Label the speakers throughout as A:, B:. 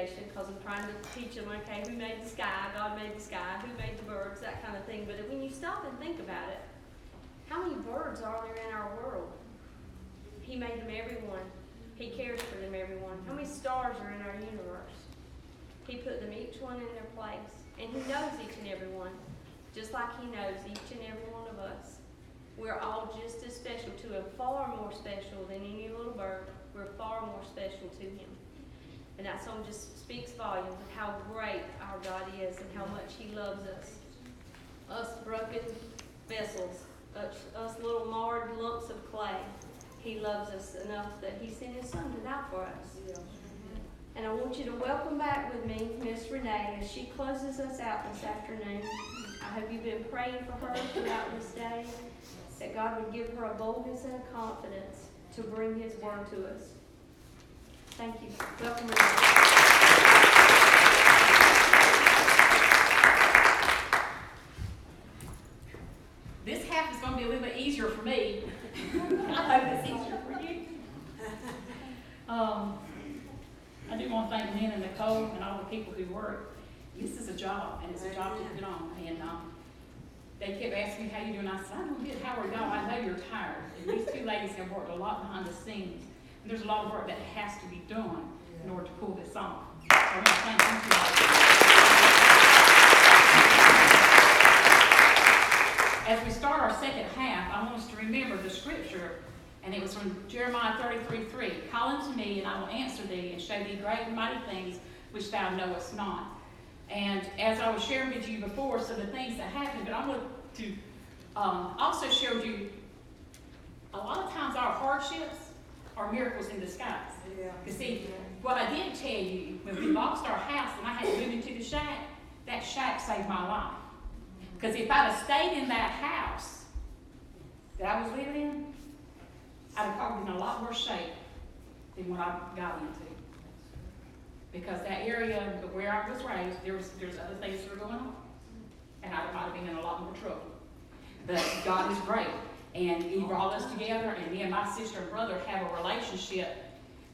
A: creation, because I'm trying to teach them, okay, who made the sky? God made the sky. Who made the birds? That kind of thing. But when you stop and think about it, how many birds are there in our world? He made them every one. He cares for them every one. How many stars are in our universe? He put them each one in their place. And He knows each and every one, just like He knows each and every one of us. We're all just as special to Him, far more special than any little bird. We're far more special to Him. And that song just speaks volumes of how great our God is and how much He loves us. Us broken vessels, us little marred lumps of clay. He loves us enough that He sent His Son to die for us. And I want you to welcome back with me Miss Renee as she closes us out this afternoon. I hope you've been praying for her throughout this day, that God would give her a boldness and a confidence to bring His word to us. Thank you. Welcome, Renee.
B: This half is going to be a little bit easier for me. I hope it's easier for you. I do want to thank Lynn and Nicole and all the people who work. This is a job, and it's a job to put on. And they kept asking me, how you doing? I said, I'm good. How are y'all? I know you're tired. And these two ladies have worked a lot behind the scenes. And there's a lot of work that has to be done in order to pull this off. So I want to thank you all. As we start our second half, I want us to remember the scripture, and it was from Jeremiah 33:3. Call unto me, and I will answer thee, and show thee great and mighty things which thou knowest not. And as I was sharing with you before, some of the things that happened, but I want to also share with you, a lot of times our hardships are miracles in disguise. Because see, what I did tell you, when we lost our house and I had to move into the shack, that shack saved my life. Because if I'd have stayed in that house that I was living in, I'd have probably been in a lot worse shape than what I got into. Because that area where I was raised, there's other things that were going on. And I might have been in a lot more trouble. But God is great. And He brought us together, and me and my sister and brother have a relationship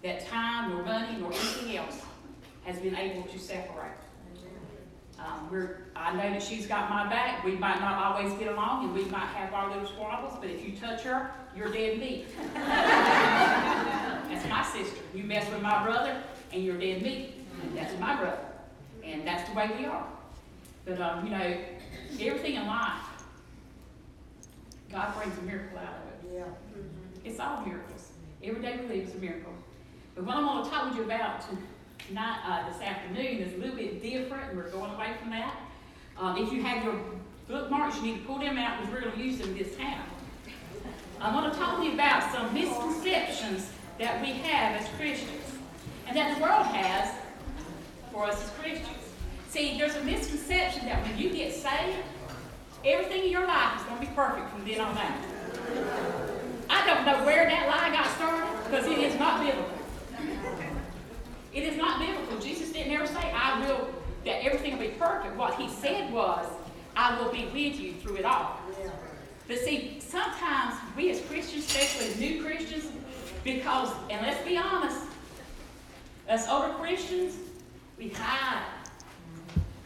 B: that time, nor money, nor anything else has been able to separate. I know that she's got my back. We might not always get along, and we might have our little squabbles, but if you touch her, you're dead meat. That's my sister. You mess with my brother, and you're dead meat. That's my brother. And that's the way we are. But, everything in life, God brings a miracle out of it. Yeah. It's all miracles. Every day we live is a miracle. But what I'm going to talk with you about tonight, this afternoon, is a little bit different, and we're going away from that. If you have your bookmarks, you need to pull them out because we're going to use them this half. I want to talk to you about some misconceptions that we have as Christians, and that the world has for us as Christians. See, there's a misconception that when you get saved, everything in your life is going to be perfect from then on out. I don't know where that lie got started, because it is not biblical. It is not biblical. Jesus didn't ever say, that everything will be perfect. What He said was, I will be with you through it all. But see, sometimes we as Christians, especially as new Christians, because, and let's be honest, us older Christians, we hide.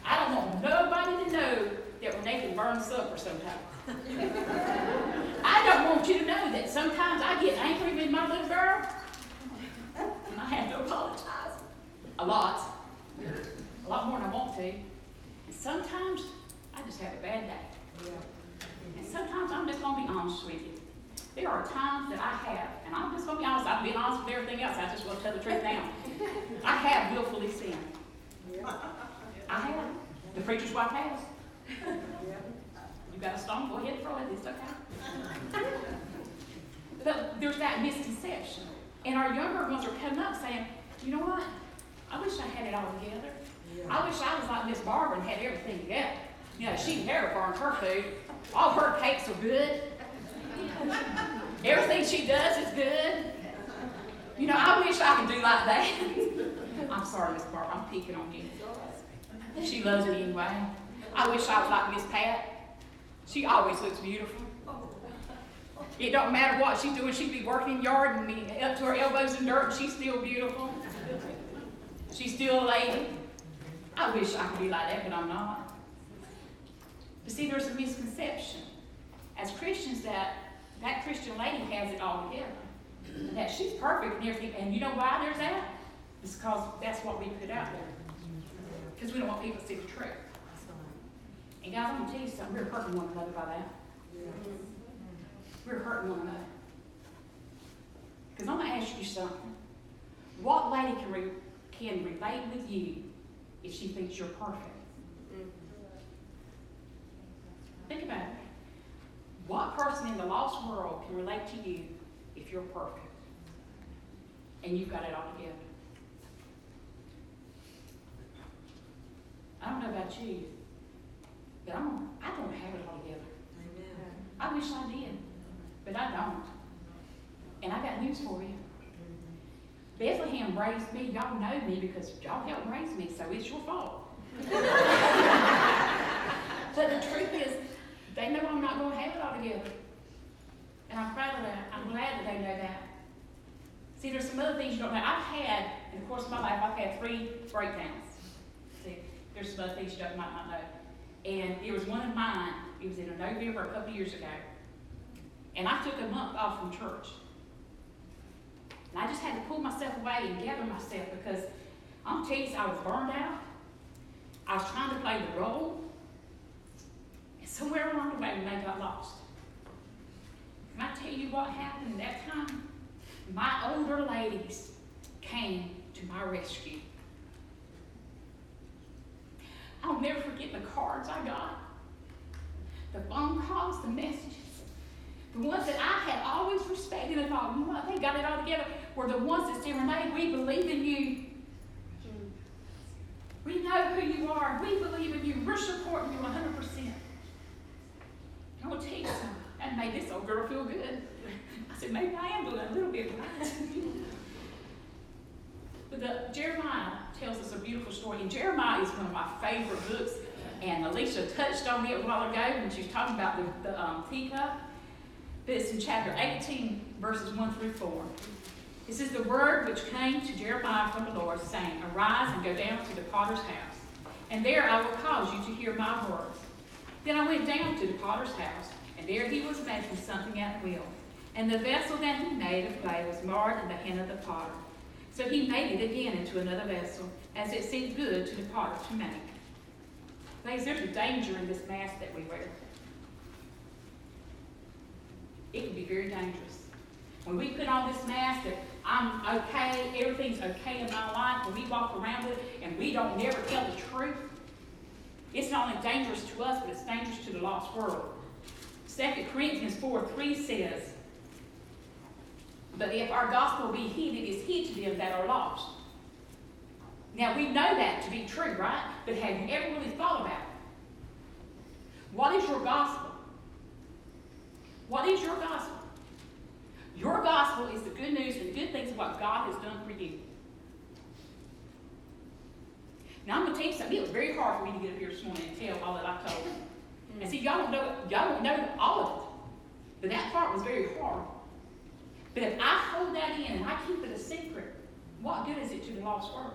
B: I don't want nobody to know that Renee can burn supper sometimes. I don't want you to know that sometimes I get angry with my little girl, and I have to apologize. A lot more than I want to. And sometimes I just have a bad day. And sometimes I'm just going to be honest with you. There are times that I have, and I'm just going to be honest. I've been honest with everything else. I just want to tell the truth now. I have willfully sinned. I have. The preacher's wife has. You got a stone? Go ahead and throw it. It's okay. But there's that misconception. And our younger ones are coming up saying, you know what? I wish I had it all together. I wish I was like Miss Barbara and had everything together. She never burned her food. All her cakes are good. Everything she does is good. I wish I could do like that. I'm sorry, Miss Barbara, I'm picking on you. She loves me anyway. I wish I was like Miss Pat. She always looks beautiful. It don't matter what she's doing. She'd be working in the yard and be up to her elbows in dirt, and she's still beautiful. She's still a lady. I wish I could be like that, but I'm not. But see, there's a misconception. As Christians, that Christian lady has it all together. And that she's perfect and everything. And you know why there's that? It's because that's what we put out there. Because we don't want people to see the truth. And guys, I'm going to tell you something. We're hurting one another by that. We're hurting one another. Because I'm going to ask you something. What lady can relate with you if she thinks you're perfect? Think about it. What person in the lost world can relate to you if you're perfect and you've got it all together? I don't know about you, but I don't have it all together.
C: Amen.
B: I wish I did, but I don't. And I got news for you. Bethlehem raised me. Y'all know me because y'all helped raise me, so it's your fault. But the truth is, they know I'm not going to have it all together. And I'm proud of that. I'm glad that they know that. See, there's some other things you don't know. I've had, in the course of my life, I've had 3 breakdowns. See, there's some other things you might not know. And it was one of mine. It was in November a couple of years ago. And I took a month off from church. And I just had to pull myself away and gather myself because I'm telling you, I was burned out. I was trying to play the role. And somewhere along the way, they got lost. Can I tell you what happened that time? My older ladies came to my rescue. I'll never forget the cards I got, the phone calls, the messages. The ones that I had always respected and thought, you know what, they got it all together, were the ones that said, Renee, we believe in you. We know who you are. We believe in you. We're supporting you 100%. I will tell you something. That made this old girl feel good. I said, maybe I am doing a little bit right. But Jeremiah tells us a beautiful story. And Jeremiah is one of my favorite books. And Alicia touched on it a while ago when she was talking about the teacup. But it's in chapter 18, verses 1 through 4. It says, the word which came to Jeremiah from the Lord, saying, arise and go down to the potter's house, and there I will cause you to hear my words. Then I went down to the potter's house, and there he was making something at will. And the vessel that he made of clay was marred in the hand of the potter. So he made it again into another vessel, as it seemed good to the potter to make. Ladies, there's a danger in this mask that we wear. It can be very dangerous. When we put on this mask that I'm okay, everything's okay in my life, when we walk around with it and we don't never tell the truth, it's not only dangerous to us, but it's dangerous to the lost world. 2 Corinthians 4:3 says, but if our gospel be hid, it is hid to them that are lost. Now we know that to be true, right? But have you ever really thought about it? What is your gospel? What is your gospel? Your gospel is the good news and the good things of what God has done for you. Now I'm going to tell you something. It was very hard for me to get up here this morning and tell all that I told. And see, y'all don't know all of it. But that part was very hard. But if I hold that in and I keep it a secret, what good is it to the lost world?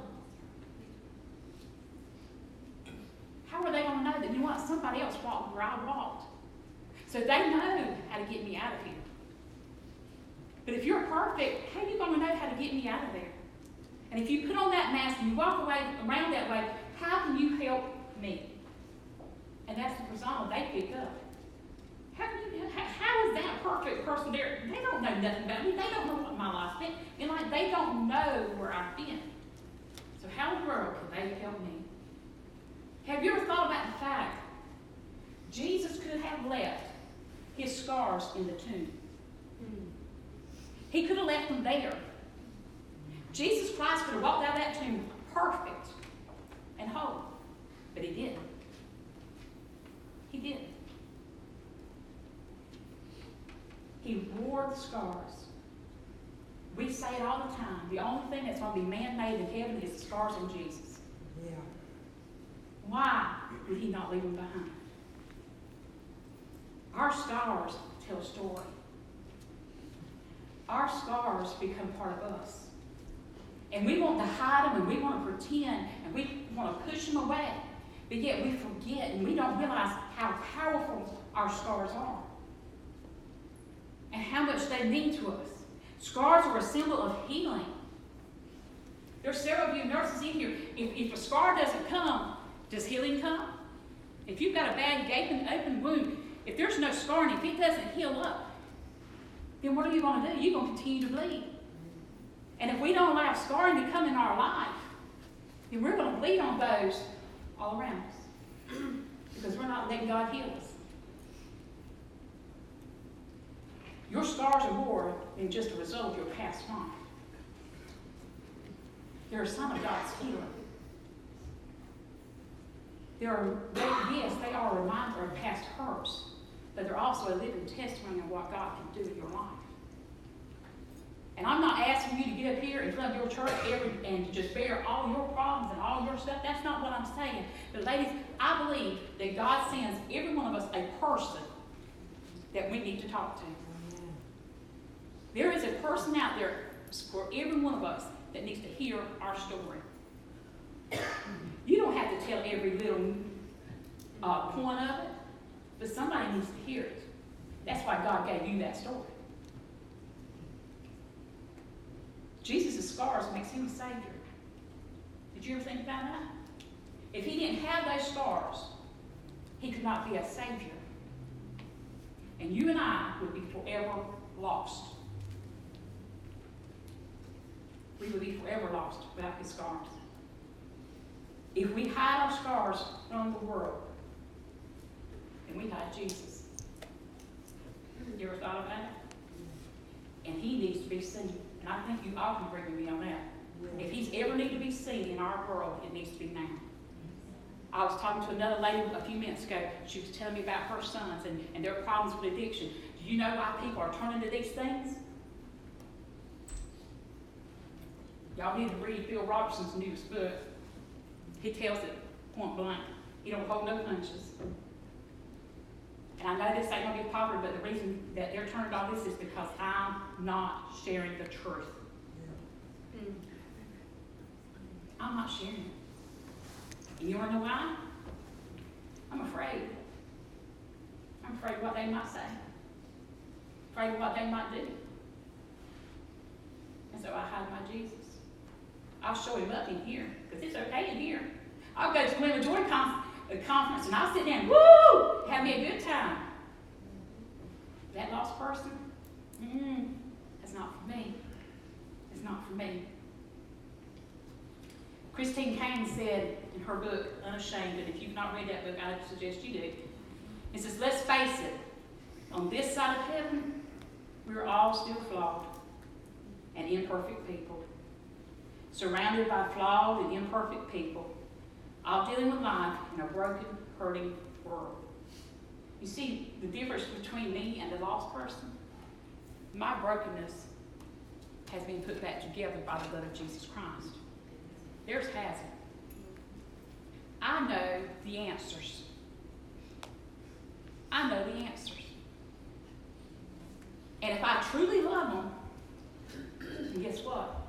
B: How are they going to know that, you know what, somebody else walked where I walked? So they know how to get me out of here. But if you're perfect, how are you going to know how to get me out of there? And if you put on that mask and you walk away around that way, how can you help me? And that's the persona they pick up. How is that perfect person there? They don't know nothing about me. They don't know what my life's been. And like they don't know where I've been. So how in the world can they help me? Have you ever thought about the fact Jesus could have left his scars in the tomb? He could have left them there. Jesus Christ could have walked out of that tomb perfect and whole. But he didn't. He didn't. He wore the scars. We say it all the time. The only thing that's going to be man-made in heaven is the scars on Jesus.
C: Yeah.
B: Why would he not leave them behind? Our scars tell a story. Our scars become part of us. And we want to hide them, and we want to pretend, and we want to push them away. But yet we forget, and we don't realize how powerful our scars are. And how much they mean to us. Scars are a symbol of healing. There's several of you nurses in here. If a scar doesn't come, does healing come? If you've got a bad, gaping, open wound, if there's no scarring, if it doesn't heal up, then what are you going to do? You're going to continue to bleed. And if we don't allow scarring to come in our life, then we're going to bleed on those all around us. Because we're not letting God heal us. Your scars are more than just a result of your past life. They're a sign of God's healing. They are a reminder of past hurts, but they're also a living testimony of what God can do in your life. And I'm not asking you to get up here in front of your church and just bear all your problems and all your stuff. That's not what I'm saying. But ladies, I believe that God sends every one of us a person that we need to talk to. There is a person out there for every one of us that needs to hear our story. You don't have to tell every little point of it, but somebody needs to hear it. That's why God gave you that story. Jesus' scars makes him a Savior. Did you ever think about that? If he didn't have those scars, he could not be a Savior. And you and I would be forever lost. We would be forever lost without his scars. If we hide our scars from the world, then we hide Jesus. You ever thought about it? And he needs to be seen. And I think you all can agree with me on that. If he's ever need to be seen in our world, it needs to be now. I was talking to another lady a few minutes ago. She was telling me about her sons and their problems with addiction. Do you know why people are turning to these things? Y'all need to read Phil Robertson's newest book. He tells it point blank. He don't hold no punches. And I know this ain't going to be popular, but the reason that they're turning to all this is because I'm not sharing the truth. Yeah. I'm not sharing it. And you want to know why? I'm afraid. I'm afraid of what they might say. Afraid of what they might do. And so I hide my Jesus. I'll show him up in here, because it's okay in here. I'll go to Women's Joy conference and I'll sit down, woo, have me a good time. That lost person, that's not for me. It's not for me. Christine Caine said in her book, Unashamed, and if you've not read that book, I suggest you do. It says, let's face it, on this side of heaven, we're all still flawed and imperfect people. Surrounded by flawed and imperfect people, all dealing with life in a broken, hurting world. You see the difference between me and the lost person? My brokenness has been put back together by the blood of Jesus Christ. Theirs hasn't. I know the answers. I know the answers. And if I truly love them, then guess what?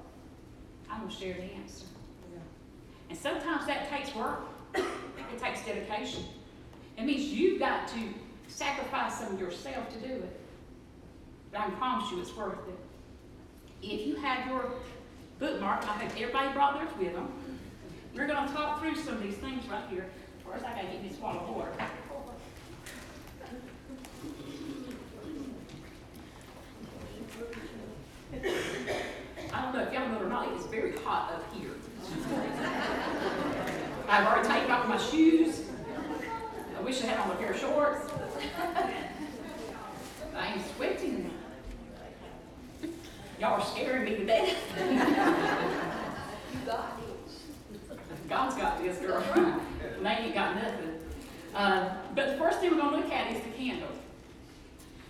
B: I'm going to share the answer. Yeah. And sometimes that takes work. It takes dedication. It means you've got to sacrifice some of yourself to do it. But I can promise you it's worth it. If you have your bookmark, I think everybody brought theirs with them. We're going to talk through some of these things right here. First, I got to get me a swallow of water. I don't know if y'all know it or not, it's very hot up here. I've already taken off my shoes. I wish I had on a pair of shorts. I ain't sweating. Y'all are scaring me to death. You got this. God's got this, girl. They ain't got nothing. But the first thing we're going to look at is the candle.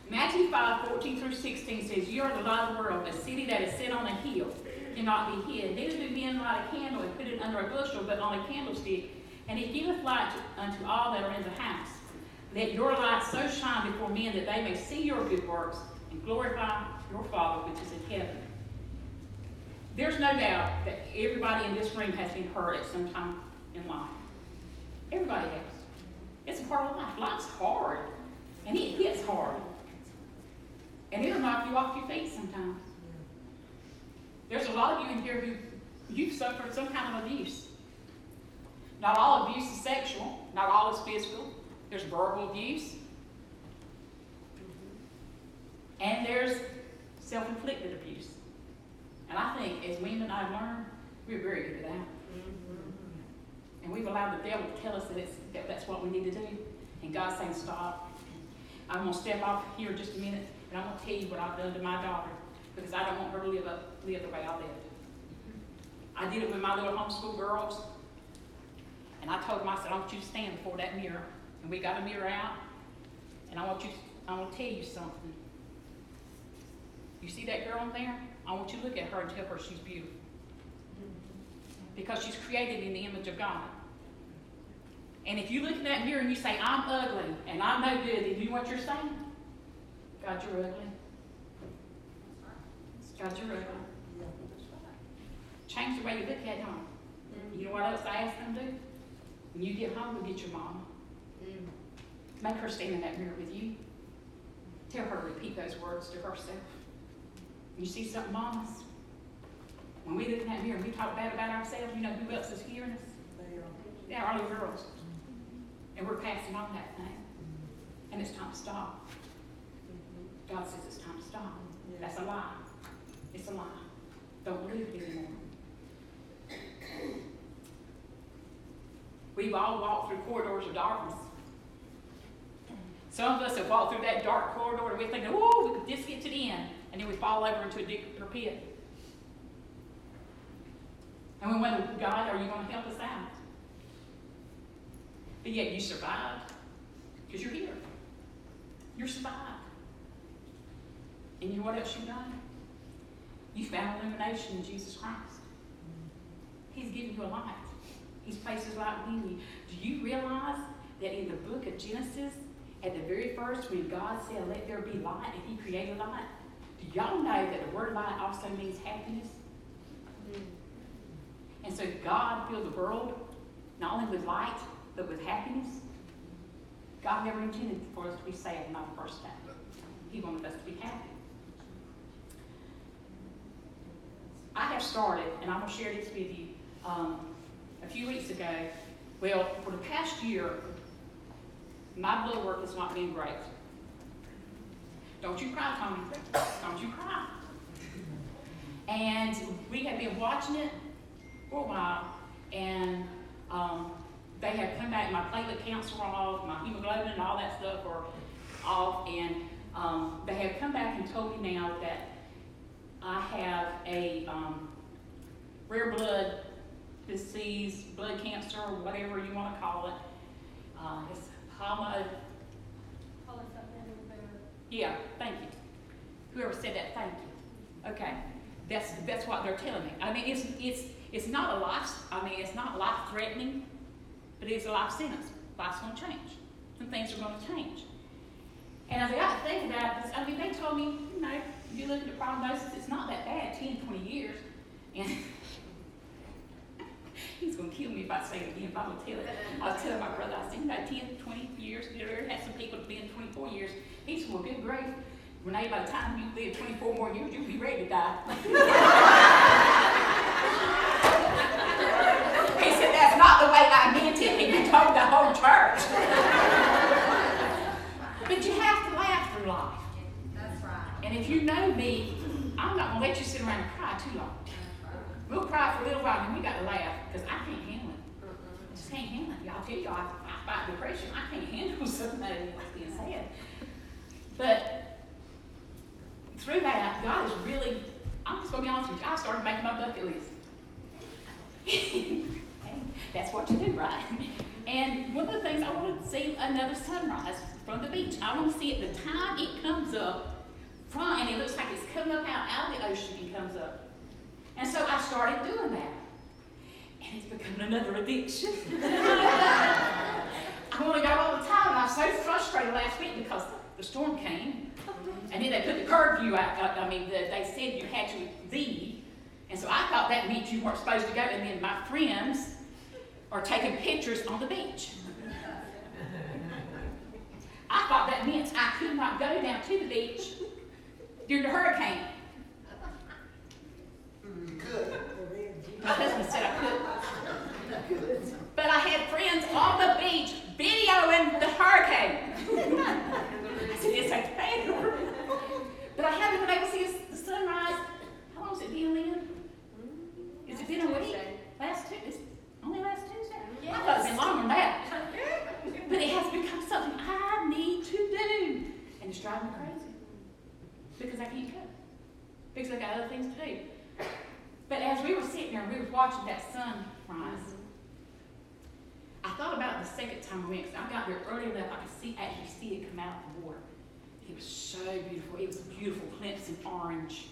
B: Matthew 5:14 through 16 says, "You are the light of the world. A city that is set on a hill cannot be hid. Neither do men light a candle and put it under a bushel, but on a candlestick, and it giveth light unto all that are in the house. Let your light so shine before men that they may see your good works and glorify your Father which is in heaven." There's no doubt that everybody in this room has been hurt at some time in life. Everybody has. It's a part of life. Life's hard, and it hits hard. And it'll knock you off your feet sometimes. There's a lot of you in here you've suffered some kind of abuse. Not all abuse is sexual. Not all is physical. There's verbal abuse. And there's self-inflicted abuse. And I think as women I've learned, we're very good at that. And we've allowed the devil to tell us that that's what we need to do. And God's saying, stop. I'm going to step off here in just a minute, and I'm going to tell you what I've done to my daughter, because I don't want her to live the way I lived. I did it with my little homeschool girls. And I told them, I said, I want you to stand before that mirror. And we got a mirror out. And I want to tell you something. You see that girl in there? I want you to look at her and tell her she's beautiful. Because she's created in the image of God. And if you look in that mirror and you say, I'm ugly and I'm no good, then you know what you're saying? God, you're ugly. God, you're ugly. Change the way you look at him. You know what else I ask them to do? When you get home, go get your mama. Make her stand in that mirror with you. Tell her to repeat those words to herself. You see something, mamas? When we look in that mirror and we talk bad about ourselves, you know who else is hearing us? They are our little girls. And we're passing on that thing. And it's time to stop. God says it's time to stop. That's a lie. It's a lie. Don't believe it anymore. We've all walked through corridors of darkness. Some of us have walked through that dark corridor and we think, oh, we could just get to the end. And then we fall over into a deeper pit. And we wonder, God, are you going to help us out? But yet you survived because you're here. You survived. And you know what else you've done? You found illumination in Jesus Christ. He's given you a light. He's placed his light within you. Do you realize that in the book of Genesis, at the very first, when God said, let there be light, and he created light, do y'all know that the word light also means happiness? And so God filled the world not only with light, but with happiness. God never intended for us to be sad, not the first time. He wanted us to be happy. I have started, and I'm going to share this with you, a few weeks ago. Well, for the past year, my blood work has not been great. Don't you cry, Tommy. Don't you cry. And we have been watching it for a while, and they have come back, my platelet counts are off, my hemoglobin and all that stuff are off, and they have come back and told me now that I have a rare blood disease, blood cancer, or whatever you want to call it. It's yeah, thank you. Whoever said that, thank you. Okay, that's what they're telling me. I mean, it's not a life. I mean, it's not life-threatening, but it's a life sentence. Life's going to change. Some things are going to change. And as I got to think about this, I mean, they told me, you know, if you look at the prognosis, it's not that bad, 10, 20 years. And he's going to kill me if I say it again, if I'm going to tell it. I was telling my brother, I said, you know, 10, 20 years, you know, had some people that have been 24 years. He said, well, good grief. Renee, by the time you live 24 more years, you'll be ready to die. He said, that's not the way I meant it. And you told the whole church. But you have to laugh through life.
C: That's right.
B: And if you know me, I'm not going to let you sit around and cry too long. We'll cry for a little while, and we got to laugh, because I can't handle it. I just can't handle it. I'll tell you, I fight depression. I can't handle somebody else being sad. But through that, God is really, I'm just going to be honest with you, I started making my bucket list. That's what you do, right? And one of the things, I want to see another sunrise from the beach. I want to see it the time it comes up from, and it looks like it's coming up out of the ocean and comes up. And so I started doing that. And it's becoming another addiction. I want to go all the time, and I was so frustrated last week because the storm came. And then they put the curfew out. I mean, they said you had to leave And so I thought that meant you weren't supposed to go, and then my friends are taking pictures on the beach. I thought that meant I could not go down to the beach during the hurricane.
C: You could.
B: My husband said I could. But I had friends on the beach videoing the hurricane. I said, it's okay. But I haven't been able to see the sunrise. How long has it been, Lynn? Has it been a week? Only last Tuesday?
A: Yes.
B: I thought it's been longer than that. But it has become something I need to do. And it's driving me crazy. Because I can't go. Because I got other things to do. But as we were sitting there and we were watching that sunrise, I thought about it the second time I went, because I got there early enough I could actually see it come out of the water. It was so beautiful. It was beautiful, crimson orange.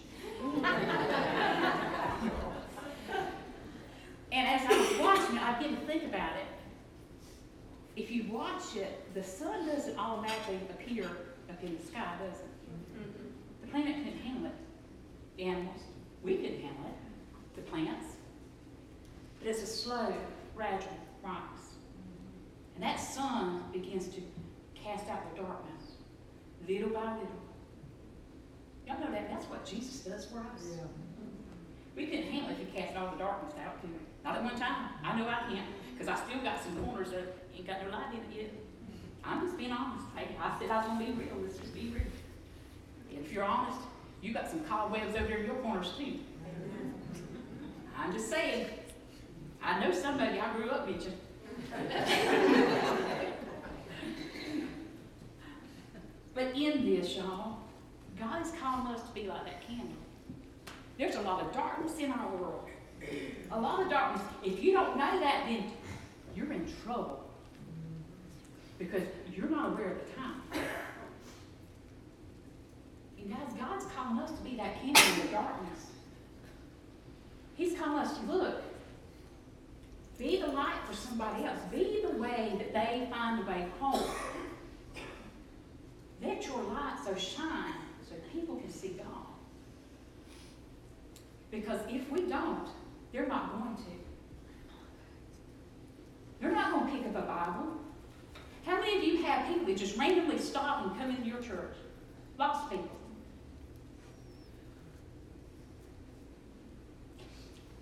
B: And as I was watching it, I didn't think about it. If you watch it, the sun doesn't automatically appear up in the sky, does it?
A: Mm-hmm.
B: The planet couldn't handle it. The animals, we couldn't handle it. The plants. But it's a slow, gradual rise. And that sun begins to cast out the darkness, little by little. Y'all know that that's what Jesus does for us.
C: Yeah.
B: We couldn't handle it if he cast all the darkness out, could we? Not at one time. I know I can't, because I still got some corners that ain't got no light in it yet. I'm just being honest. Hey, I said I was going to be real. Let's just be real. And if you're honest, you got some cobwebs over there in your corners too. I'm just saying. I know somebody. I grew up with you. But in this, y'all, God is calling us to be like that candle. There's a lot of darkness in our world. A lot of darkness. If you don't know that, then you're in trouble. Because you're not aware of the time. And guys, God's calling us to be that candle in the darkness. He's calling us to look. Be the light for somebody else. Be the way that they find a way home. Let your light so shine so people can see God. Because if we don't, they're not going to. They're not going to pick up a Bible. How many of you have people that just randomly stop and come into your church? Lots of people.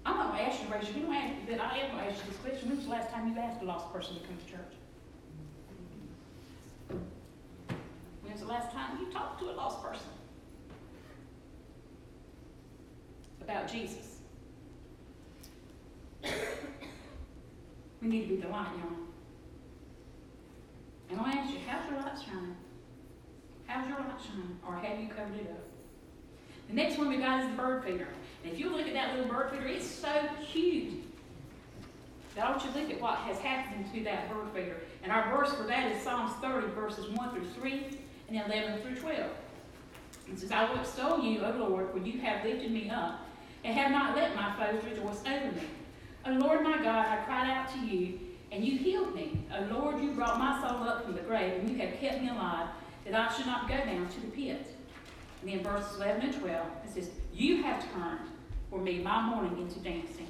B: I'm not going to ask you to raise your hand, but I am going to ask you this question. When was the last time you asked a lost person to come to church? When was the last time you talked to a lost person about Jesus? We need to be the light, y'all. And I'll ask you, how's your light shining? How's your light shining? Or have you covered it up? The next one we got is the bird feeder. And if you look at that little bird feeder, it's so cute. But I want you to look at what has happened to that bird feeder. And our verse for that is Psalms 30, verses 1 through 3, and 11 through 12. It says, I will extol you, O Lord, for you have lifted me up, and have not let my foes rejoice over me. O Lord my God, I cried out to you, and you healed me. O Lord, you brought my soul up from the grave, and you have kept me alive, that I should not go down to the pit. And then verses 11 and 12, it says, you have turned for me my mourning into dancing.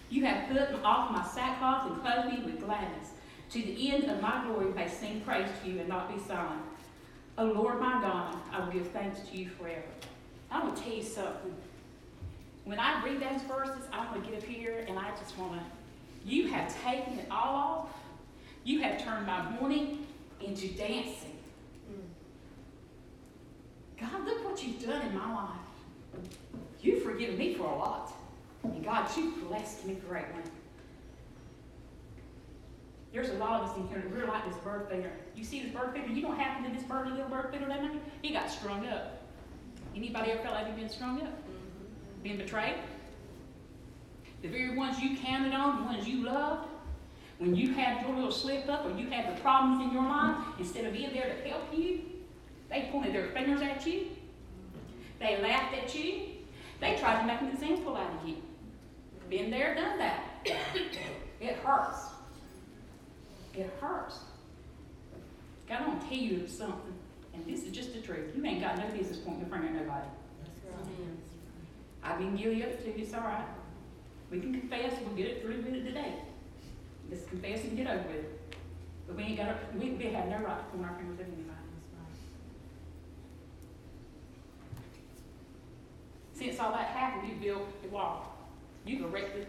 B: You have put off my sackcloth and clothed me with gladness. To the end of my glory may sing praise to you and not be silent. O Lord my God, I will give thanks to you forever. I want to tell you something. When I read those verses, I want to get up here and I just want to, you have taken it all off. You have turned my mourning into dancing. God, look what you've done in my life. You've forgiven me for a lot. And God, you've blessed me greatly. There's a lot of us in here that we're like this bird feeder. You see this bird feeder? You don't happen to this little bird feeder that night? He got strung up. Anybody ever felt like you've been strung up? Being betrayed? The very ones you counted on, the ones you loved, when you had your little slip up or you had the problems in your life, instead of being there to help you, they pointed their fingers at you. They laughed at you. They tried to make an example out of you. Been there, done that. It hurts. It hurts. God, I want to tell you something, and this is just the truth. You ain't got no business pointing the finger at nobody. I've been guilty of it too. It's all right. We can confess. We'll get it through with it today. Let's confess and get over with it. But we have no right to point our fingers at anybody. Since all that happened, you built a wall. You've erected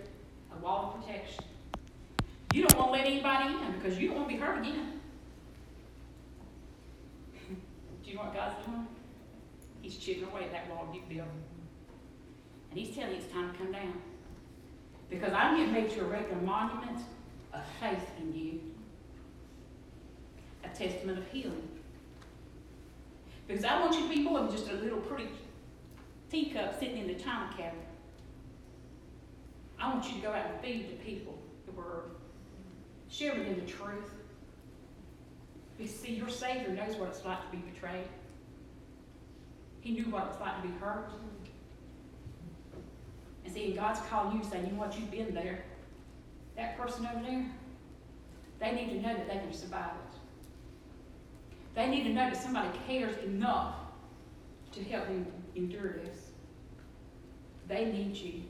B: a wall of protection. You don't want to let anybody in because you don't want to be hurt again. Do you know what God's doing? He's chipping away at that wall you built. And he's telling you it's time to come down. Because I'm getting ready to erect a monument of faith in you. A testament of healing. Because I want you to be more than just a little pretty teacup sitting in the china cabinet. I want you to go out and feed the people the word. Share with them the truth. Because see, your Savior knows what it's like to be betrayed. He knew what it's like to be hurt. And see, God's calling you and saying, you know what, you've been there. That person over there, they need to know that they can survive it. They need to know that somebody cares enough to help them endure this. They need you.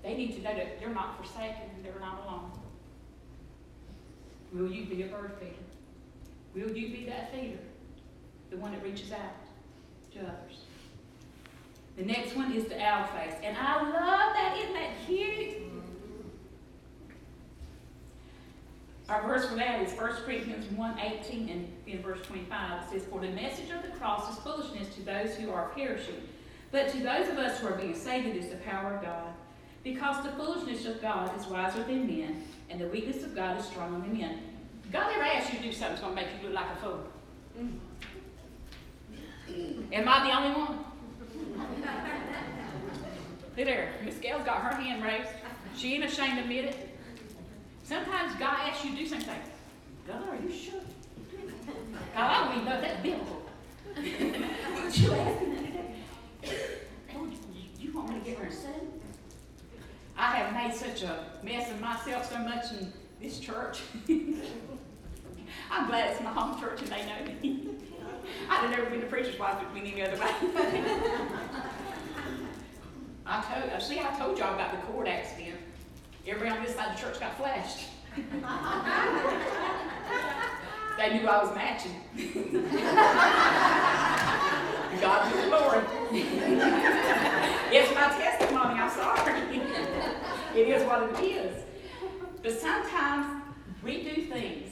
B: They need to know that they're not forsaken and they're not alone. Will you be a bird feeder? Will you be that feeder? The one that reaches out to others. The next one is the owl face. And I love that. Isn't that cute? Our verse for that is 1 Corinthians 1:18 and in verse 25. It says, for the message of the cross is foolishness to those who are perishing. But to those of us who are being saved, it is the power of God. Because the foolishness of God is wiser than men, and the weakness of God is stronger than men. God never asked you to do something that's going to make you look like a fool. Am I the only one? Look there. Miss Gail's got her hand raised. She ain't ashamed to admit it. Sometimes God asks you to do something. God, are you sure? God, I don't even know if that's biblical. You asked me that. You want me to get her sin? I have made such a mess of myself so much in this church. I'm glad it's my home church and they know me. I'd have never been a preacher's wife if it went any other way. I told y'all about the cord accident. Everybody on this side of the church got flashed. They knew I was matching. God be the glory. It's my testimony, I'm sorry. It is what it is. But sometimes we do things,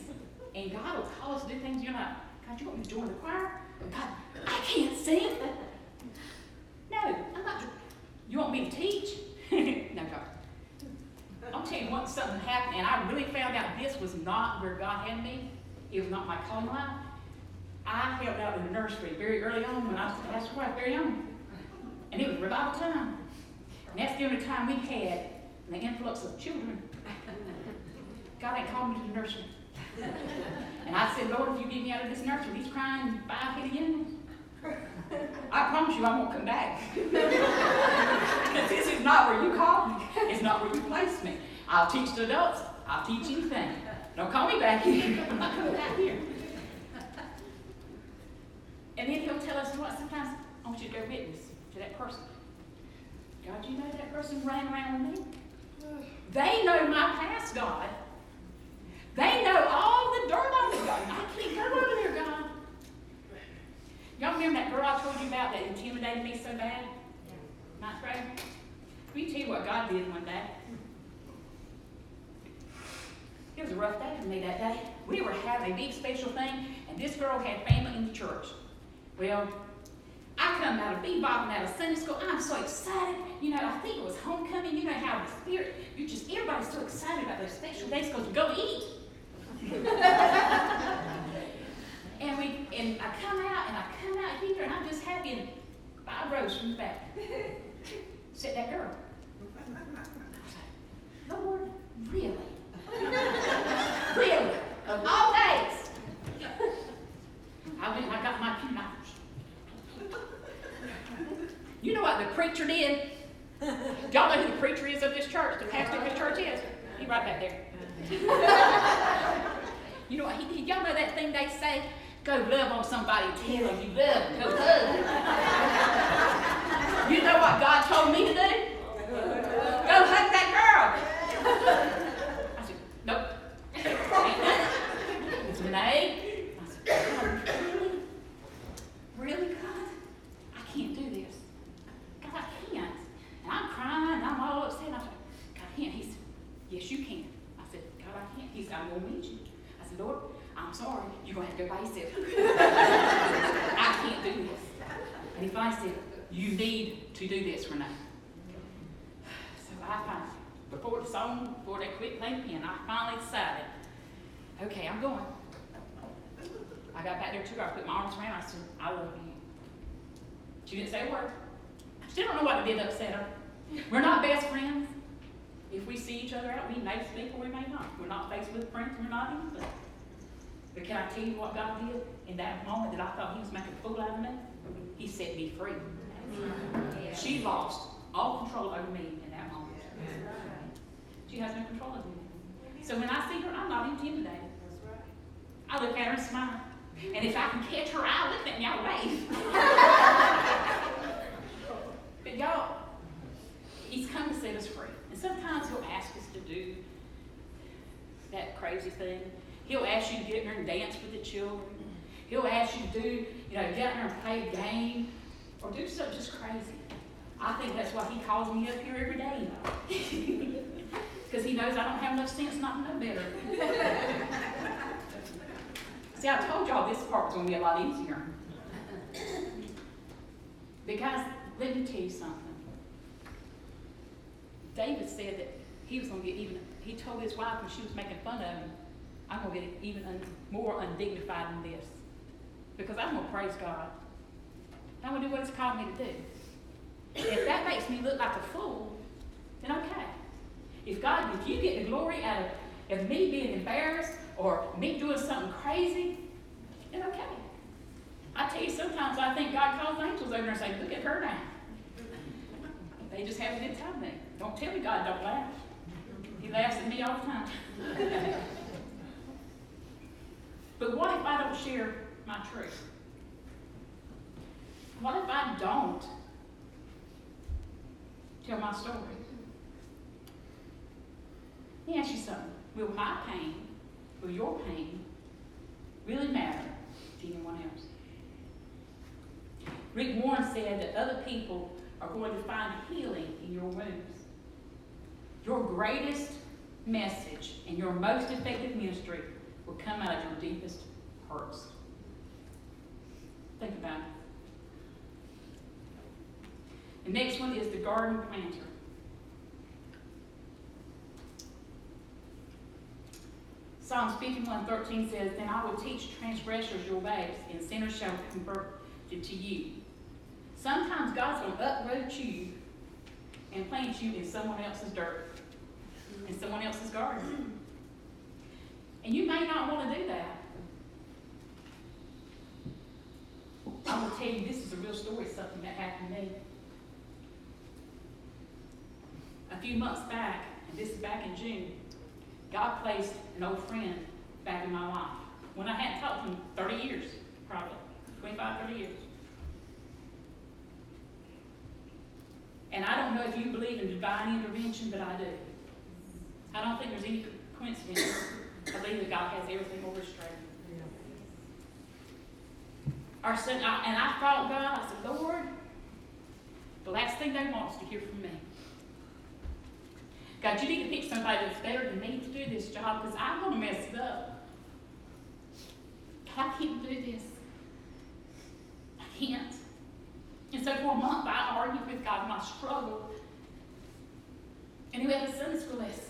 B: and God will call us to do things, you're like, God, you want me to join the choir? God, I can't sing. No, I'm not. You want me to teach? No, God. I'll tell you once something happened, and I really found out this was not where God had me. It was not my calling life. I helped out in the nursery very early on when I was a pastor's wife, very young. And it was revival time. And that's the only time we had the influx of children. God ain't called me to the nursery. And I said, Lord, if you get me out of this nursery, these crying 5-headed animals, I promise you I won't come back. Because this is not where you called me. It's not where you placed me. I'll teach the adults. I'll teach anything. Don't call me back here. I'm not coming back here. And then he'll tell us what, sometimes I want you to go witness to that person. God, you know that person ran around with me? They know my past, God. They know all the dirt on me, God. I can't go over there, God. Y'all remember that girl I told you about that intimidated me so bad? Ninth grade? Let me tell you what God did one day. It was a rough day for me that day. We were having a big special thing, and this girl had family in the church. Well, I come out of bebopping out of Sunday school. I'm so excited. You know, I think it was homecoming. You know how the spirit, everybody's so excited about those special days because we go to eat. and I come out here, and I'm just happy, and 5 rows from the back. Sit that girl. I was like, Lord, really? Really? Of all days? I got my pew knockers. You know what the preacher did? Y'all know who the preacher is of this church? The pastor of this church is? He right back there. You know what? Y'all know that thing they say? Go love on somebody and tell them you love them. Go hug them. You know what God told me to do? Go hug that girl. I said, nope. It's Renee. I said, God, really? Really, God? I can't do this. God, I can't. And I'm crying, and I'm all upset. I said, God, I can't. He said, yes, you can. I said, God, I can't. He said, I'm going to meet you. I said, Lord, I'm sorry. You're going to have to go by yourself. I can't do this. And he finally said, you need to do this, Renee. So I finally, before they quit playing pen, I finally decided, okay, I'm going. I got back there to her. I put my arms around her. I said, I love you. She didn't say a word. I still don't know what did upset her. We're not best friends. If we see each other out, we may speak or we may not. We're not Facebook friends. We're not anything. But can I tell you what God did in that moment that I thought he was making a fool out of me? He set me free. She lost all control over me in that moment. She has no control over me. So when I see her, I'm not intimidated. I look at her and smile. And if I can catch her eye, look at me, I'll wave. But y'all, he's come to set us free. And sometimes he'll ask us to do that crazy thing. He'll ask you to get up there and dance with the children. He'll ask you to do, get up there and play a game or do something just crazy. I think that's why he calls me up here every day. Because he knows I don't have enough sense not to know better. See, I told y'all this part was going to be a lot easier. Because let me tell you something. David said that he was going to get even, he told his wife when she was making fun of him, I'm going to get even more undignified than this. Because I'm going to praise God. I'm going to do what he's called me to do. If that makes me look like a fool, then okay. If you get the glory out of me being embarrassed or me doing something crazy, then okay. I tell you, sometimes I think God calls angels over there and say, look at her now. They just have a good time there. Don't tell me God don't laugh. He laughs at me all the time. But what if I don't share my truth? What if I don't tell my story? Let me ask you something. Will my pain, will your pain really matter to anyone else? Rick Warren said that other people are going to find healing in your wounds. Your greatest message and your most effective ministry will come out of your deepest hurts. Think about it. The next one is the garden planter. Psalms 51:13 says, then I will teach transgressors your ways, and sinners shall convert to you. Sometimes God's going to uproot you and plant you in someone else's dirt, in someone else's garden. And you may not want to do that. I will tell you, this is a real story, something that happened to me. A few months back, and this is back in June, God placed an old friend back in my life. When I hadn't talked to him 30 years, probably, 25, 30 years. And I don't know if you believe in divine intervention, but I do. I don't think there's any coincidence. I believe that God has everything orchestrated. Our son, and I thought God, I said, Lord, the last thing they want is to hear from me. God, you need to pick somebody that's better than me to do this job because I'm going to mess it up. God, I can't do this. I can't. And so for a month, I argued with God and I struggled. And we had a Sunday school lesson.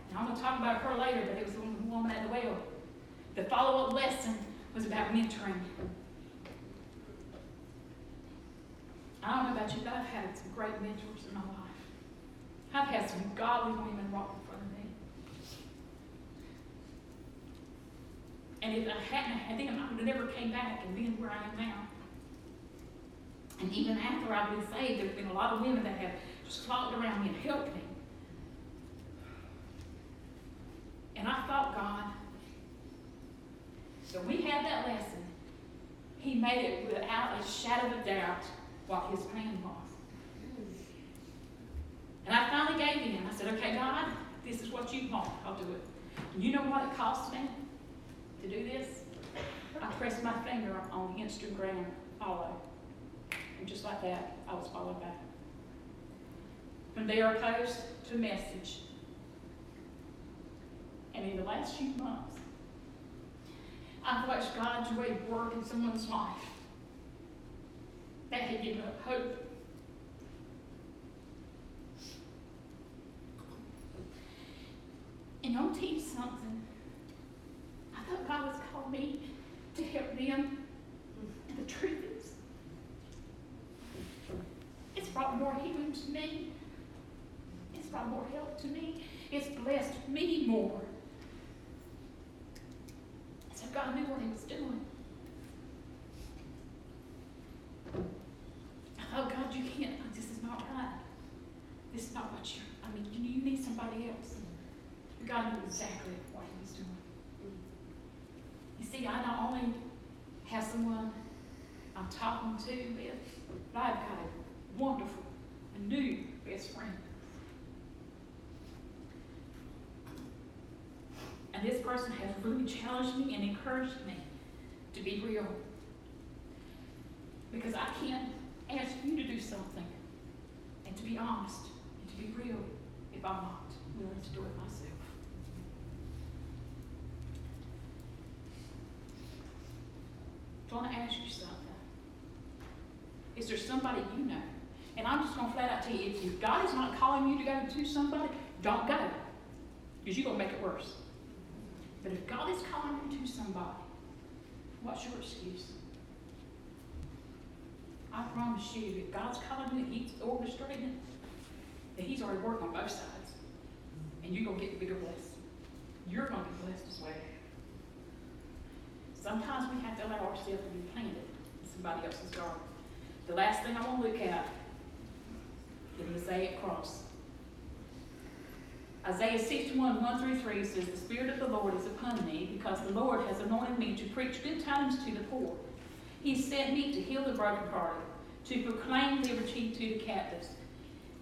B: And I'm going to talk about her later, but it was the woman at the well. The follow-up lesson was about mentoring. I don't know about you, but I've had some great mentors in my life. I've had some godly women walk in front of me. And if I hadn't had them, I would have never came back and been where I am now. And even after I've been saved, there have been a lot of women that have just flocked around me and helped me. And I thought, God, so we had that lesson. He made it without a shadow of a doubt what his plan was. And I finally gave in. I said, okay, God, this is what you want. I'll do it. And you know what it cost me to do this? I pressed my finger on the Instagram follow. And just like that, I was followed back. From there, post to message. And in the last few months, I've watched God's way work in someone's life that had given up hope. And I'll tell you something. I thought God was calling me to help them. And the truth is, it's brought more healing to me. It's brought more help to me. It's blessed me more. So God knew what he was doing. Oh God, you can't. This is not right. This is not what you need somebody else. God knew exactly what he was doing. You see, I not only have someone I'm talking to with, but I've got a wonderful, a new best friend. And this person has really challenged me and encouraged me to be real. Because I can't ask you to do something and to be honest and to be real if I'm not willing to do it myself. I want to ask you something. Is there somebody you know? And I'm just going to flat out tell you, if God is not calling you to go to somebody, don't go. Because you're going to make it worse. But if God is calling you to somebody, what's your excuse? I promise you, if God's calling you and he's orchestrating it, that he's already working on both sides. And you're going to get the bigger blessing. You're going to be blessed as well. Sometimes we have to allow ourselves to be planted in somebody else's garden. The last thing I want to look at is the Mosaic cross. Isaiah 61, 1-3 says, the Spirit of the Lord is upon me, because the Lord has anointed me to preach good tidings to the poor. He sent me to heal the brokenhearted, to proclaim liberty to the captives,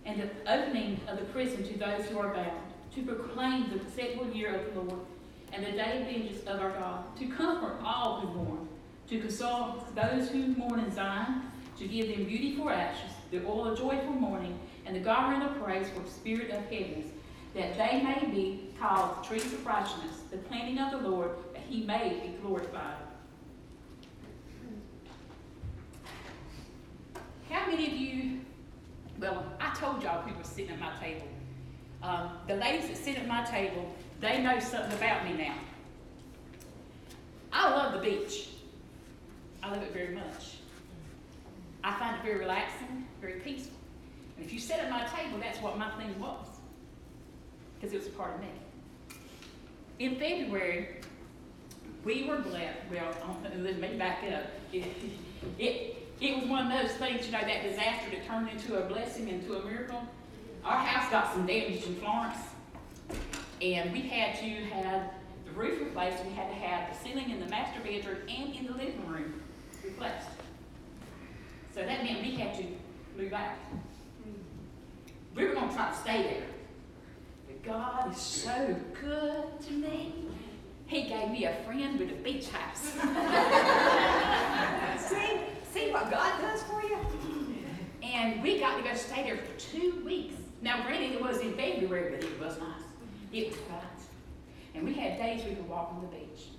B: and the opening of the prison to those who are bound, to proclaim the acceptable year of the Lord, and the day of vengeance of our God, to comfort all who mourn, to console those who mourn in Zion, to give them beauty for ashes, the oil of joy for mourning, and the garment of praise for the spirit of heaviness, that they may be called the trees of righteousness, the planting of the Lord, that he may be glorified. How many of you, well, I told y'all who was sitting at my table. The ladies that sit at my table, they know something about me now. I love the beach. I love it very much. I find it very relaxing, very peaceful. And if you sit at my table, that's what my thing was. Because it was a part of me. In February, we were blessed. Well, let me back up. It was one of those things, you know, that disaster that turned into a blessing, into a miracle. Our house got some damage in Florence. And we had to have the roof replaced. We had to have the ceiling in the master bedroom and in the living room replaced. So that meant we had to move out. We were going to try to stay there. But God is so good to me. He gave me a friend with a beach house. See what God does for you? And we got to go stay there for 2 weeks. Now, granted, it was in February, but it was nice. It was bright. And we had days we could walk on the beach.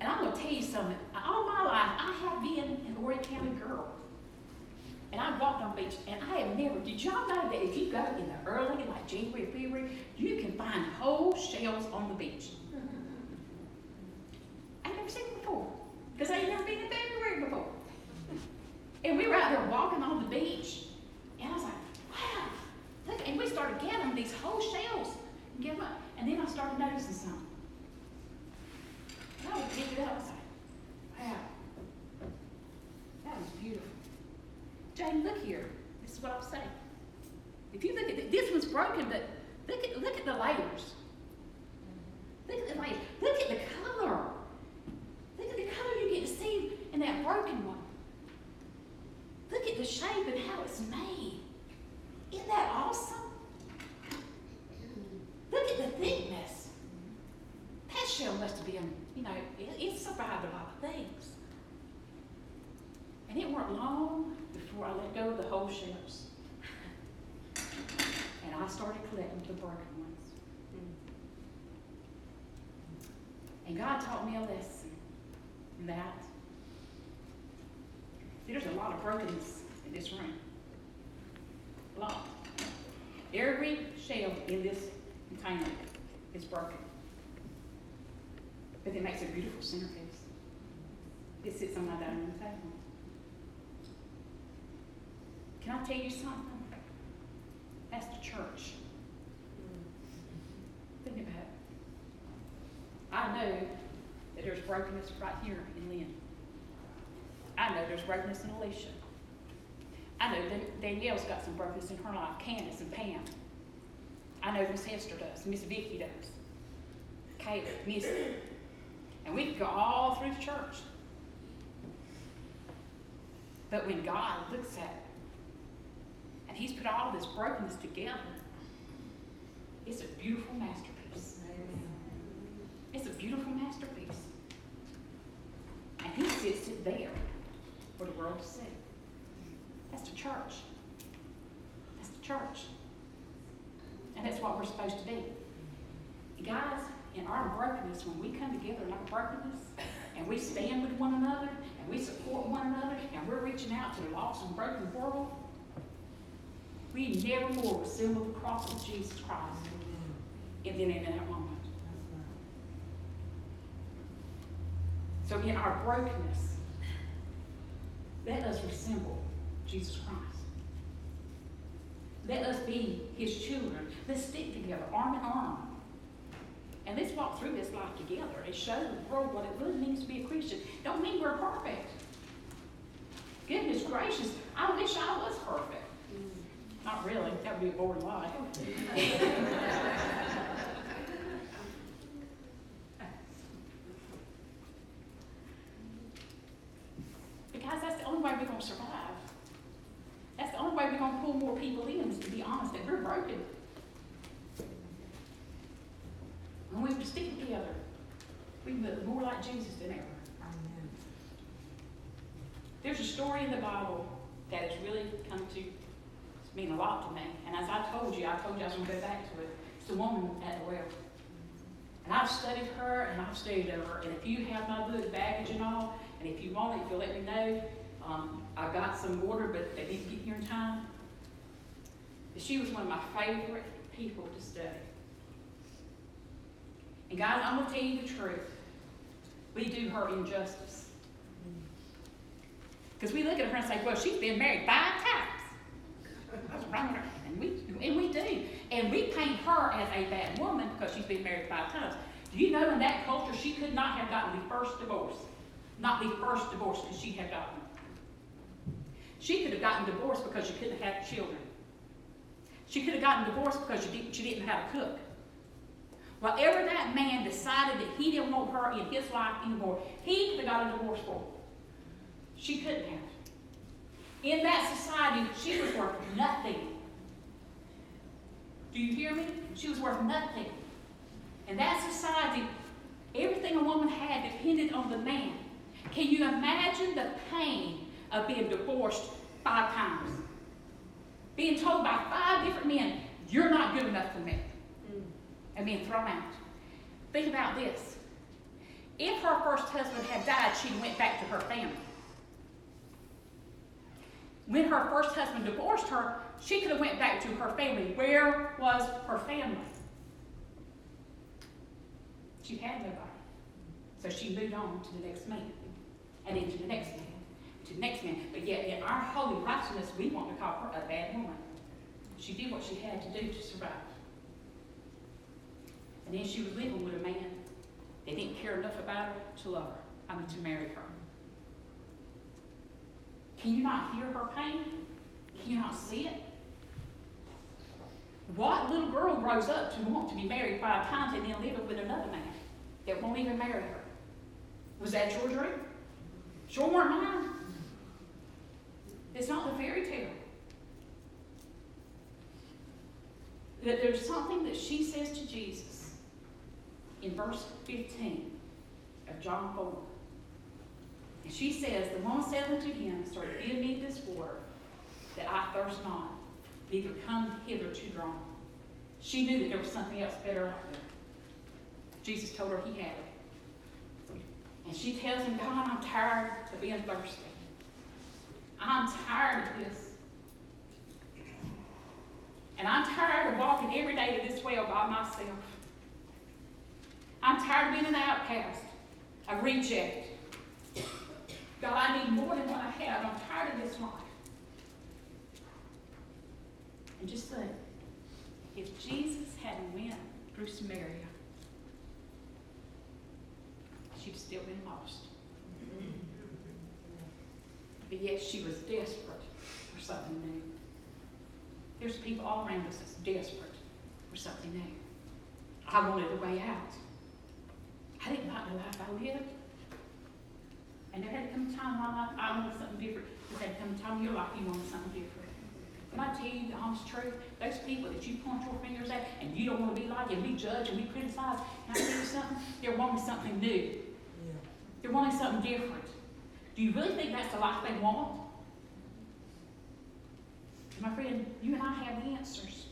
B: And I'm going to tell you something. All my life, I have been an Horry County girl. And I've walked on the beach, and I have never, did y'all know that if you go in the early, like January, February, you can find whole shells on the beach? I've never seen it before, because I ain't never been in February before. And we were out there walking on the beach, and I was like, wow, look, and we started gathering these whole shells. And then I started noticing something. And I would pick it up, I was like, wow, that was beautiful. Jane, look here. This is what I'm saying. If you look at this one's broken, but look at the layers. shell must have been, it survived a lot of things. And it weren't long before I let go of the whole shells. And I started collecting the broken ones. And God taught me a lesson in that there's a lot of brokenness in this room. A lot. Every shell in this container is broken. But it makes a beautiful centerpiece. It sits on my dining room table. Can I tell you something? That's the church. Think about it. I know that there's brokenness right here in Lynn. I know there's brokenness in Alicia. I know that Danielle's got some brokenness in her life, Candace and Pam. I know Miss Hester does, Miss Vicky does, Kayla, Missy. And we could go all through the church. But when God looks at it, and He's put all this brokenness together, it's a beautiful masterpiece. It's a beautiful masterpiece. And He sits it there for the world to see. That's the church. That's the church. And that's what we're supposed to be. Guys, in our brokenness, when we come together in our brokenness, and we stand with one another, and we support one another, and we're reaching out to the lost and broken world, we never more resemble the cross of Jesus Christ than in that moment. So in our brokenness, let us resemble Jesus Christ. Let us be His children. Let's stick together, arm in arm. And let's walk through this life together and show the world what it really means to be a Christian. Don't mean we're perfect. Goodness gracious, I wish I was perfect. Not really. That would be a boring life. Because that's the only way we're going to survive. That's the only way we're going to pull more people in, is to be honest, that we're broken. When we stick together, we look more like Jesus than ever. Amen. There's a story in the Bible that has really come to mean a lot to me. And as I told you I was going to go back to it. It's the woman at the well. And I've studied her, and I've studied her. And if you have my book, Baggage and all, and if you want it, if you'll let me know, I got some water, but they didn't get here in time. But she was one of my favorite people to study. And guys, I'm going to tell you the truth. We do her injustice. Because we look at her and say, well, she's been married 5 times. What's wrong with her? And we do. And we paint her as a bad woman because she's been married 5 times. Do you know in that culture she could not have gotten the first divorce? Not the first divorce because she had gotten. She could have gotten divorced because she couldn't have children. She could have gotten divorced because she didn't have a cook. Whatever that man decided that he didn't want her in his life anymore, he could have got a divorce for her. She couldn't have. In that society, she was worth nothing. Do you hear me? She was worth nothing. In that society, everything a woman had depended on the man. Can you imagine the pain of being divorced 5 times? Being told by 5 different men, you're not good enough for me. And being thrown out. Think about this. If her first husband had died, she went back to her family. When her first husband divorced her, she could have went back to her family. Where was her family? She had nobody. So she moved on to the next man. And then to the next man. To the next man. But yet in our holy righteousness, we want to call her a bad woman. She did what she had to do to survive. And then she was living with a man that didn't care enough about her to love her. To marry her. Can you not hear her pain? Can you not see it? What little girl grows up to want to be married 5 times and then live with another man that won't even marry her? Was that your dream? Sure weren't mine. It's not the fairy tale. That there's something that she says to Jesus in verse 15 of John 4. And she says, the woman said unto him, Sir, give me this water, that I thirst not, neither come hither to draw. She knew that there was something else better out there. Jesus told her he had it. And she tells him, God, I'm tired of being thirsty. I'm tired of this. And I'm tired of walking every day to this well by myself. I'm tired of being an outcast, a reject. God, I need more than what I have. I'm tired of this life. And just think, if Jesus hadn't went through Samaria, she'd still been lost. But yet she was desperate for something new. There's people all around us that's desperate for something new. I wanted a way out. I didn't like the life I lived. And there had to come a time in my life I wanted something different. There had to come a time in your life you wanted something different. Can I tell you the honest truth? Those people that you point your fingers at and you don't want to be like, and we judge and we criticize, can I tell you something? They're wanting something new. Yeah. They're wanting something different. Do you really think that's the life they want? My friend, you and I have the answers.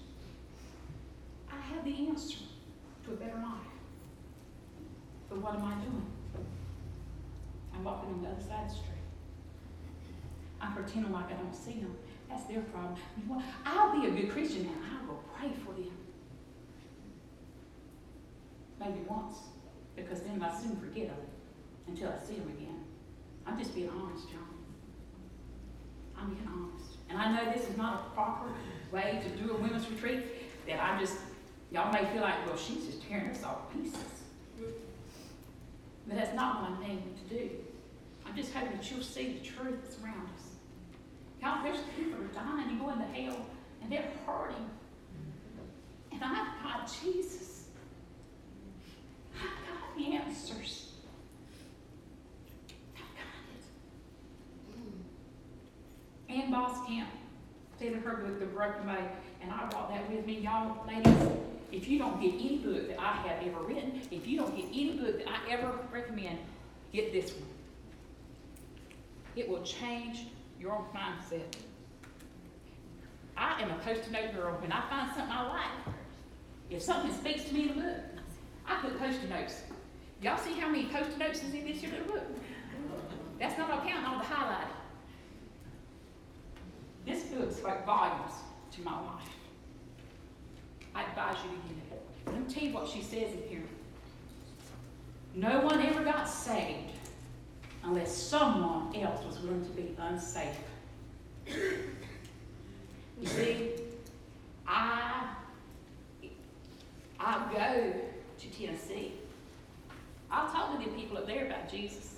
B: I have the answer to a better life. But what am I doing? I'm walking on the other side of the street. I'm pretending like I don't see them. That's their problem. You know what? I'll be a good Christian and I will pray for them. Maybe once, because then I soon forget them until I see them again. I'm just being honest, John. I'm being honest. And I know this is not a proper way to do a women's retreat, that I'm just, y'all may feel like, well, she's just tearing us all to pieces. But that's not what I'm aiming to do. I'm just hoping that you'll see the truth that's around us. God, there's people who are dying and going to hell, and they're hurting. And I've got Jesus. I've got the answers. Ann Boskamp said in her book, The Broken Way, and I brought that with me. Y'all, ladies, if you don't get any book that I have ever written, if you don't get any book that I ever recommend, get this one. It will change your mindset. I am a post-it note girl. When I find something I like, if something speaks to me in a book, I put post-it notes. Y'all see how many post-it notes is in this here little book? That's not counting all the highlighting. This book spoke volumes to my life. I advise you to get it. Let me tell you what she says in here. No one ever got saved unless someone else was willing to be unsafe. You see, I go to Tennessee. I'll talk to the people up there about Jesus.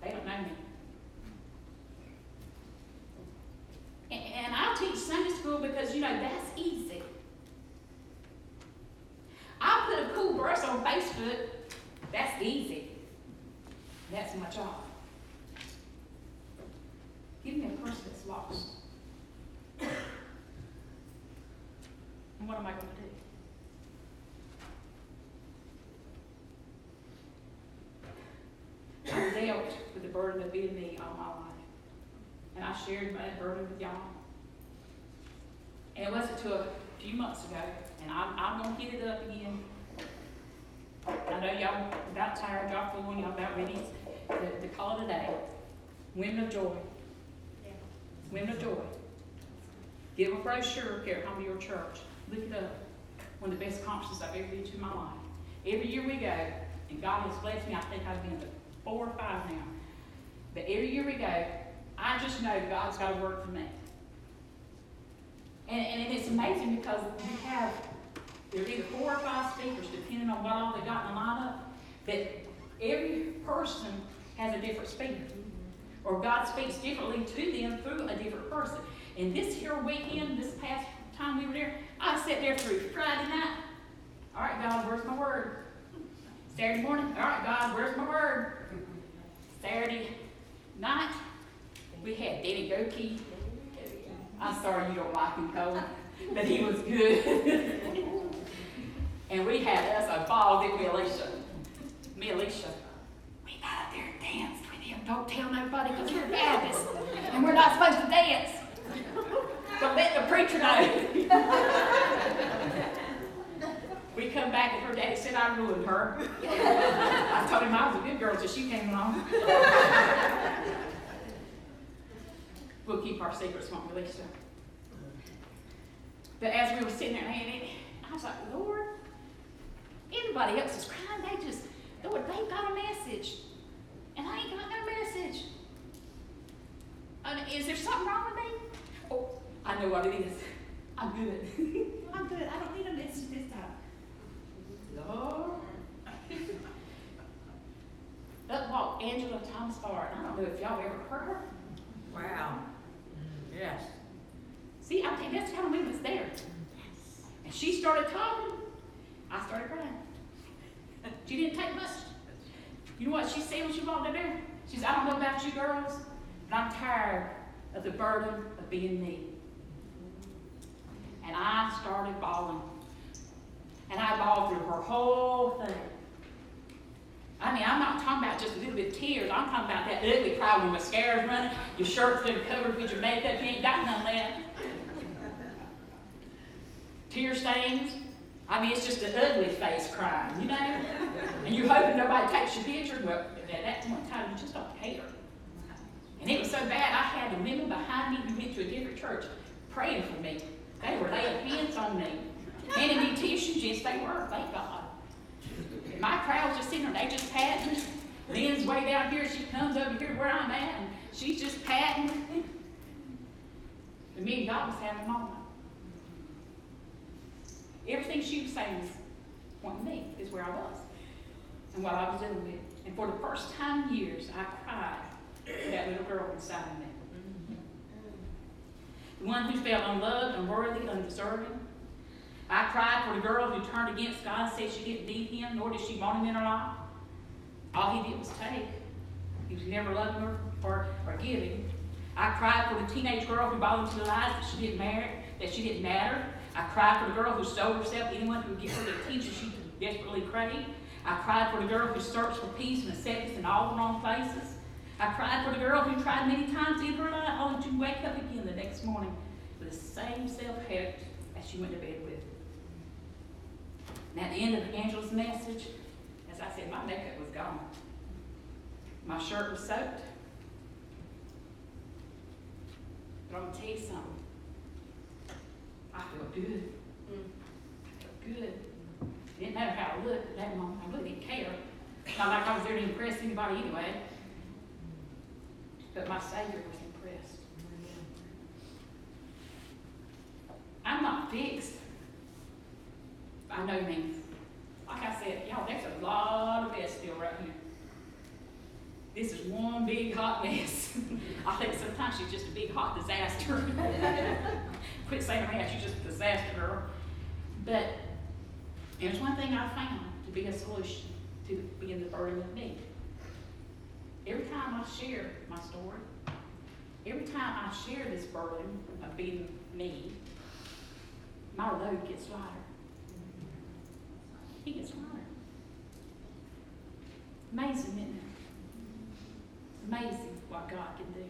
B: They don't know me. And I'll teach Sunday school because, you know, that's easy. I'll put a cool verse on Facebook. That's easy. That's my job. Give me a person that's lost. And what am I going to do? I've dealt with the burden of being me all my life. And I shared my burden with y'all. And it wasn't until a few months ago, and I'm going to hit it up again. I know y'all about tired, y'all full, y'all about ready to call it a day. Women of Joy. Yeah. Women of Joy. Give a brochure here at home to your church. Look it up. One of the best conferences I've ever been to in my life. Every year we go, and God has blessed me. I think I've been to 4 or 5 now. But every year we go, I just know God's got a word for me. And it's amazing because we have, there's either 4 or 5 speakers, depending on what all they got in the lineup, but every person has a different speaker. Or God speaks differently to them through a different person. And this here weekend, this past time we were there, I sat there through Friday night. All right, God, where's my word? Saturday morning, all right, God, where's my word? Saturday night, we had Danny Goki. I'm sorry you don't like him, Cole, but he was good. And we had us a ball, didn't we, Alicia? Me and Alicia, we got up there and danced with him. Don't tell nobody because we're Baptists and we're not supposed to dance. Don't let the preacher know. We come back and her daddy said I ruined her. I told him I was a good girl till she came along. We'll keep our secrets, won't we, Lisa? But as we were sitting there, I was like, Lord, everybody else is crying. Lord, they've got a message. And I ain't got no message. Is there something wrong with me? Oh, I know what it is. I'm good. I'm good. I don't need a message this time. Lord. Up walked Angela Thomas Bard. I don't know if y'all ever heard her.
C: Wow. Yes.
B: See, I think that's the kind of women that's there. And she started talking. I started crying. She didn't take much. You know what she said when she walked in there? She said, I don't know about you girls, but I'm tired of the burden of being me. And I started bawling. And I bawled through her whole thing. I mean, I'm not talking about just a little bit of tears. I'm talking about that ugly cry when mascara's running, your shirt's been covered with your makeup, you ain't got none of that. Tear stains. I mean, it's just an ugly face crying, you know? And you're hoping nobody takes your picture. Well, at that point in time, you just don't care. And it was so bad, I had the women behind me who went to a different church praying for me. They were laying hands on me. Handing me tissues, yes, they were, thank God. And my crowd was just sitting there, they just patting. Lynn's way down here, she comes over here where I'm at, and she's just patting. And me and God was having a moment. Everything she was saying was pointing me, is where I was, and what I was doing with it. And for the first time in years, I cried for that little girl inside of me. The one who felt unloved, unworthy, undeserving. I cried for the girl who turned against God and said she didn't need him, nor did she want him in her life. All he did was take. He was never loving her or giving. I cried for the teenage girl who bought into the lies that she didn't matter. I cried for the girl who sold herself to anyone who would give her the attention she desperately craved. I cried for the girl who searched for peace and acceptance in all the wrong places. I cried for the girl who tried many times to end her life, only to wake up again the next morning with the same self-hate as she went to bed with. And at the end of Angela's message, as I said, my makeup was gone. My shirt was soaked. But I'm going to tell you something. I feel good. I feel good. It didn't matter how I looked at that moment. I really didn't care. Not like I was there to impress anybody anyway. But my Savior was impressed. I'm not fixed by no means. Like I said, y'all, there's a lot of mess still right here. This is one big hot mess. I think sometimes she's just a big hot disaster. Quit saying that, she's just a disaster girl. But there's one thing I found to be a solution to being the burden of me. Every time I share my story, every time I share this burden of being me, my load gets lighter. He gets lighter. Amazing, isn't it? Amazing what God can do.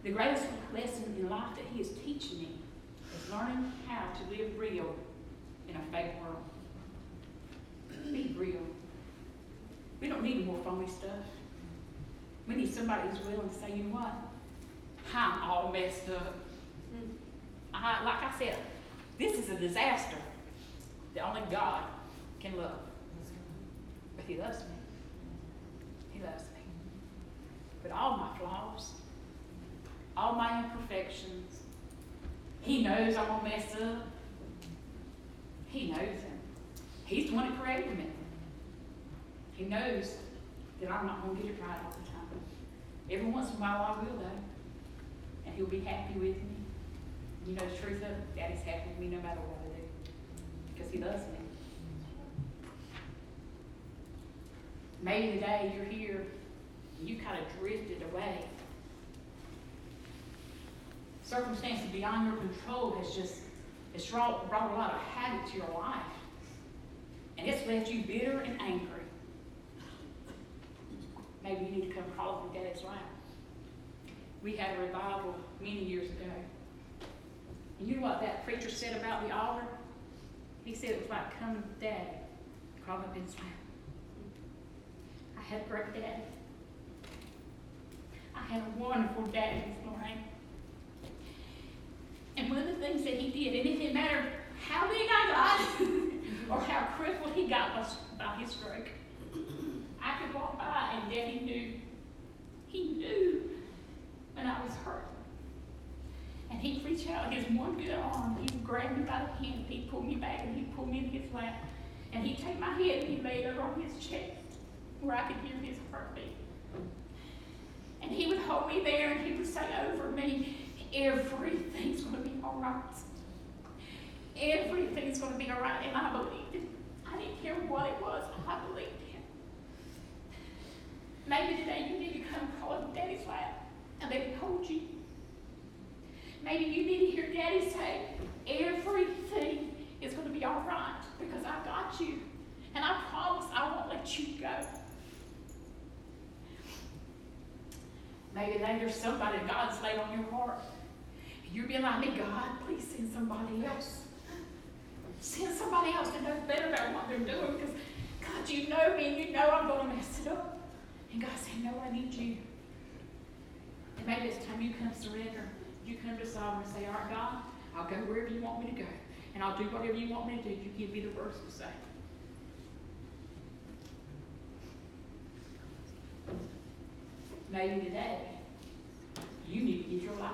B: The greatest lesson in life that he is teaching me is learning how to live real in a fake world. Be real. We don't need more phony stuff. We need somebody who's willing to say, you know what? I'm all messed up. Like I said, this is a disaster that only God can love. But he loves me. He loves me. But all my flaws, all my imperfections, he knows I'm going to mess up. He knows them. He's the one that created me. He knows that I'm not going to get it right all the time. Every once in a while I will, though. And he'll be happy with me. You know the truth of it? Daddy's happy with me no matter what I do. Because he loves me. Maybe today you're here and you kind of drifted away. Circumstances beyond your control has just It's brought a lot of havoc to your life. And it's left you bitter and angry. Maybe you need to come crawl from Daddy's lap. We had a revival many years ago. And you know what that preacher said about the altar? He said it was like coming to Daddy, crawling up in his lap. I had a great daddy. I had a wonderful daddy this morning. And one of the things that he did, and it didn't matter how big I got or how crippled he got by his stroke, I could walk by and Daddy knew. He knew when I was hurt. And he'd reach out his one good arm, he would grab me by the hand, he'd pull me back and he'd pull me in his lap. And he'd take my head and he'd lay it over on his chest where I could hear his heartbeat. And he would hold me there and he would say over me, everything's going to be all right. Everything's going to be all right. And I believed it. I didn't care what it was. I believed him. Maybe today you need to come crawl up Daddy's lap and let him hold you. Maybe you need to hear Daddy say, everything is going to be all right because I got you. And I promise I won't let you go. Maybe today there's somebody God's laid on your heart. You're being like me, God, please send somebody else. Send somebody else that knows better about what they're doing because, God, you know me and you know I'm going to mess it up. And God said, no, I need you. And maybe it's time you come surrender. You come to Solomon and say, all right, God, I'll go wherever you want me to go. And I'll do whatever you want me to do. You give me the words to say. Maybe today, you need to give your life